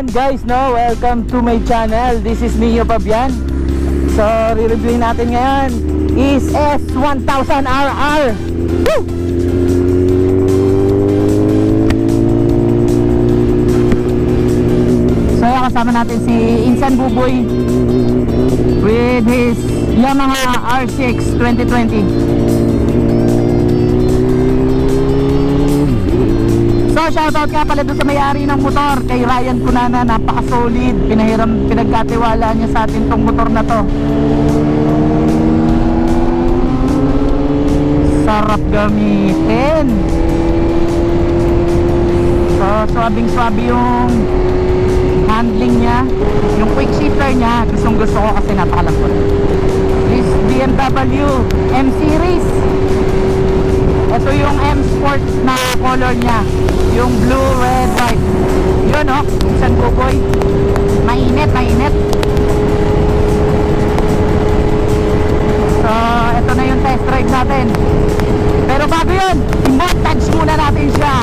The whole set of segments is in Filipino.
Ayan guys, no, welcome to my channel. This is Neo Fabian. So, re-review natin ngayon is S1000RR. Woo! So, ayan, kasama natin si Insan Buboy with his Yamaha R6 2020. So, shoutout nga pala doon sa may-ari ng motor, kay Ryan Cunana. Napaka-solid, pinagkatiwala niya sa atin tong motor na to. Sarap gamitin. So, swabing-swabe yung handling niya. Yung quick shifter niya, gustong-gusto ko kasi napakalambot. This BMW M Series. Ito yung M Sport na color niya, yung blue, red, white. Yun o, Insan Buboy. Mainit, mainit. So, ito na yung test drive natin. Pero bago yun, i-montage muna natin siya.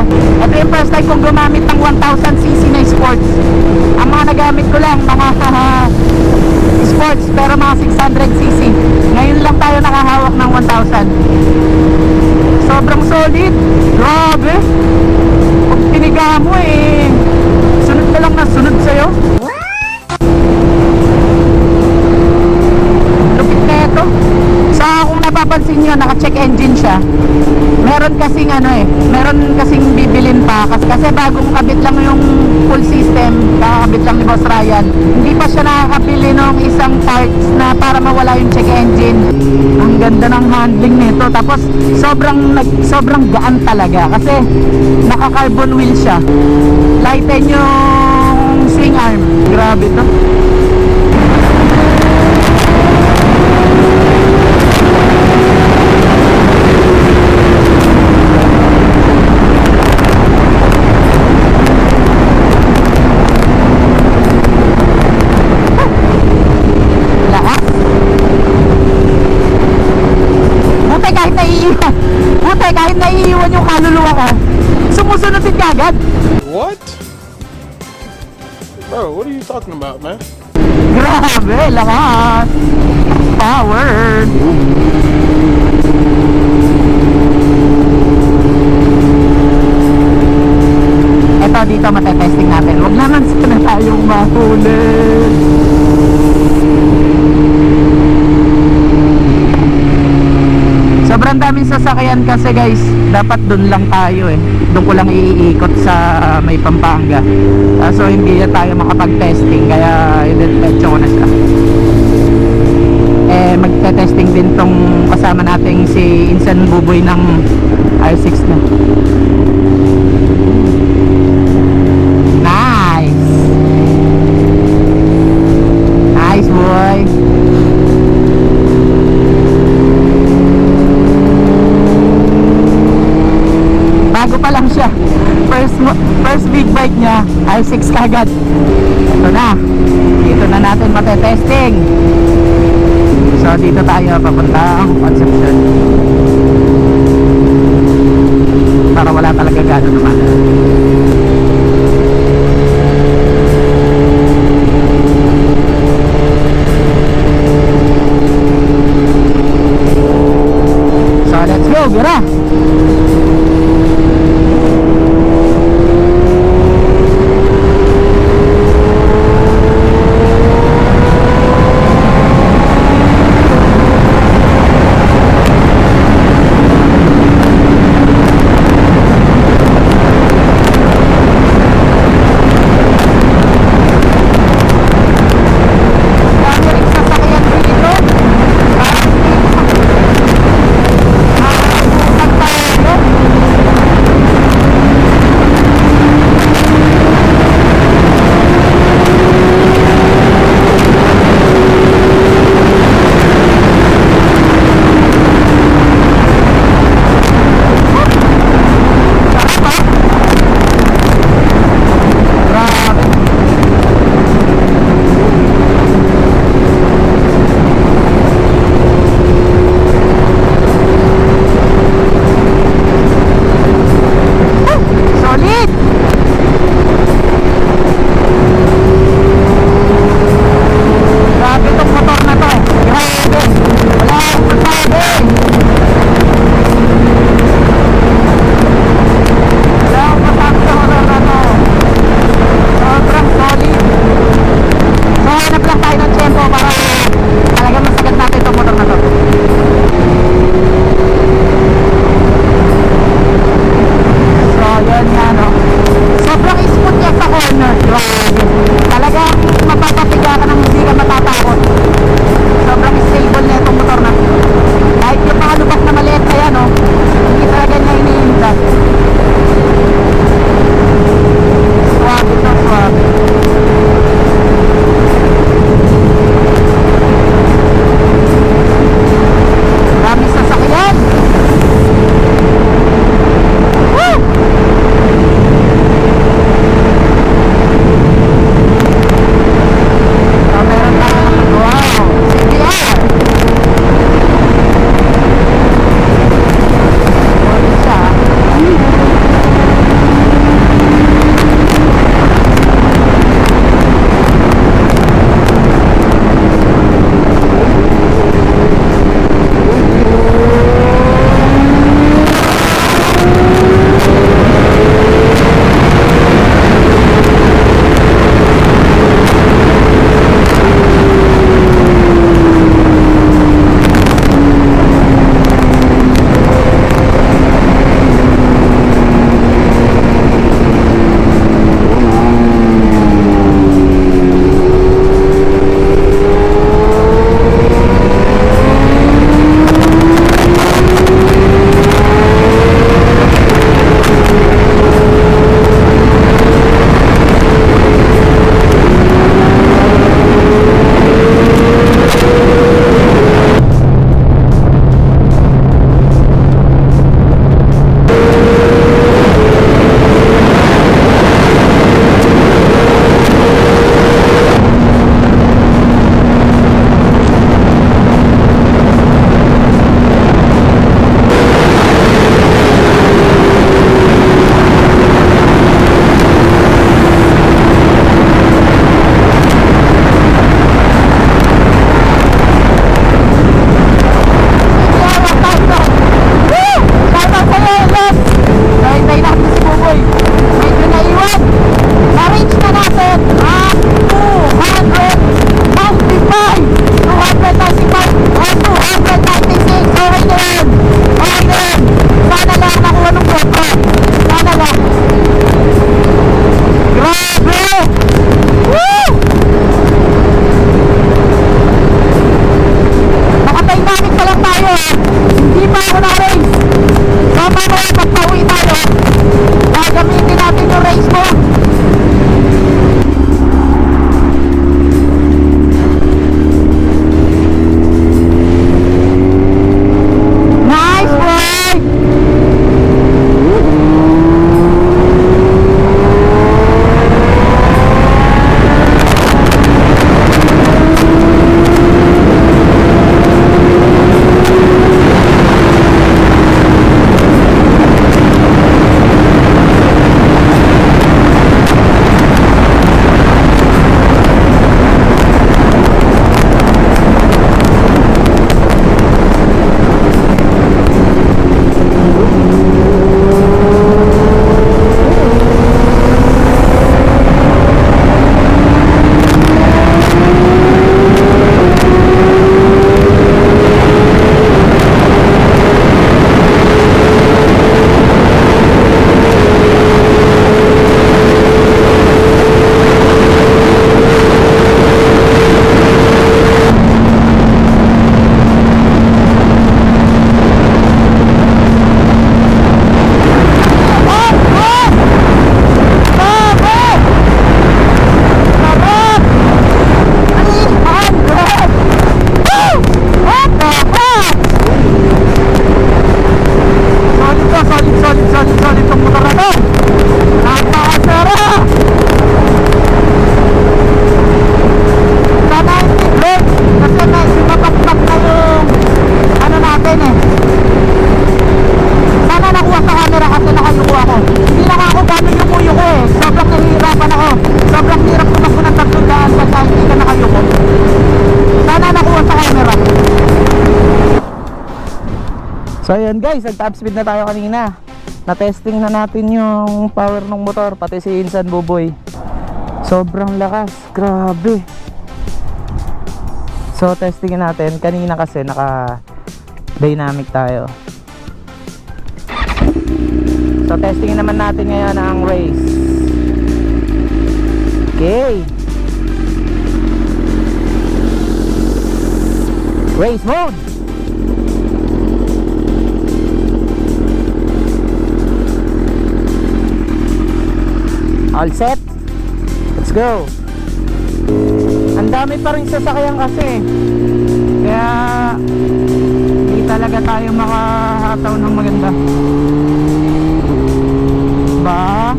Ito yung first time kong gumamit ng 1000cc na sports. Ang mga nagamit ko lang, mga sports, pero mga 600cc. Ngayon lang tayo nakahawak ng 1000. Sobrang solid. Grabe. Pag piniga mo sunod ka lang na sunod sa'yo. Lupit na ito. So kung napapansin nyo, naka-check engine siya. Meron kasing meron kasing bibilin pa kasi bagong kabit lang yung full system, kakabit lang ni Boss Ryan. Hindi pa siya nakakabili ng isang parts na para mawala yung check engine. Ang ganda ng handling nito, tapos sobrang gaan talaga kasi naka-carbon wheel siya. Lighten yung swing arm. Grabe to. Kahit naiiwan yung kaluluwa ko, sumusunod din kagad. What? Bro, what are you talking about, man? Grabe, lakas. Powered. Ito, dito matetesting natin. Huwag naman sana tayong mahuli. Sobrang daming sasakyan kasi guys. Dapat dun lang tayo Doon ko lang iikot sa may Pampanga. So hindi na tayo makapag-testing, kaya i-detach ko na siya. Magte-testing din tong kasama nating si Insan Buboy ng R6 na. Nice. Nice boy. Bago pa lang siya. First big bike niya, R6 kagad. Ito na. Dito na natin matetesting. So dito tayo papunta ang Concepcion. Para wala talaga gano'n naman. So let's go, gira! So ayun guys, nag-top speed na tayo kanina. Na-testing na natin yung power ng motor, pati si Insan Buboy. Sobrang lakas, grabe. So testingin natin, kanina kasi naka dynamic tayo. So testingin naman natin ngayon ang race. Okay. Race mode. All set. Let's go. Ang dami pa rin sasakyan kasi. Kaya hindi talaga tayo makahataw ng maganda. Ba?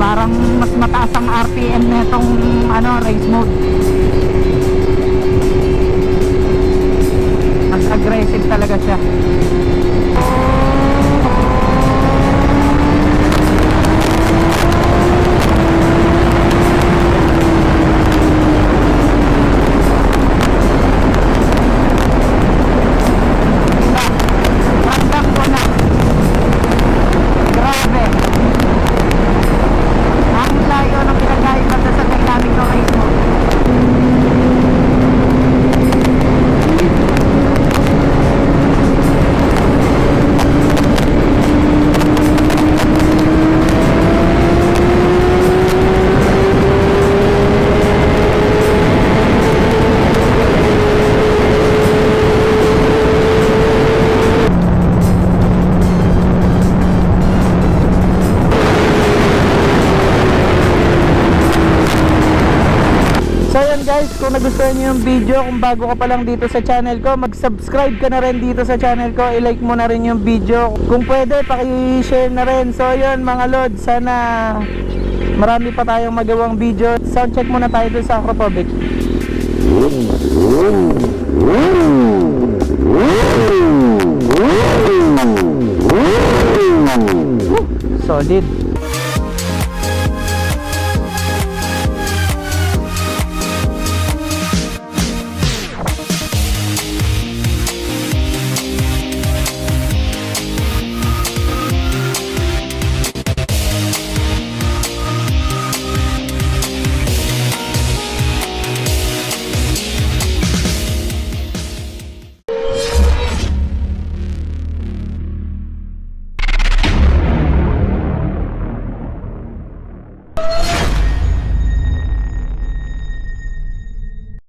Parang mas mataas ang RPM netong race mode. Mas aggressive talaga siya. Ramdam ko na. Grabe. Ang layo ng pinagkaiba sa dynamic ng race mode. So yun guys, kung nagustuhan nyo yung video, kung bago ka pa lang dito sa channel ko, mag-subscribe ka na rin dito sa channel ko, i-like mo na rin yung video. Kung pwede, paki-share na rin. So yun mga lord, sana marami pa tayong magawang video. Soundcheck muna tayo dun sa Acropovic. Solid.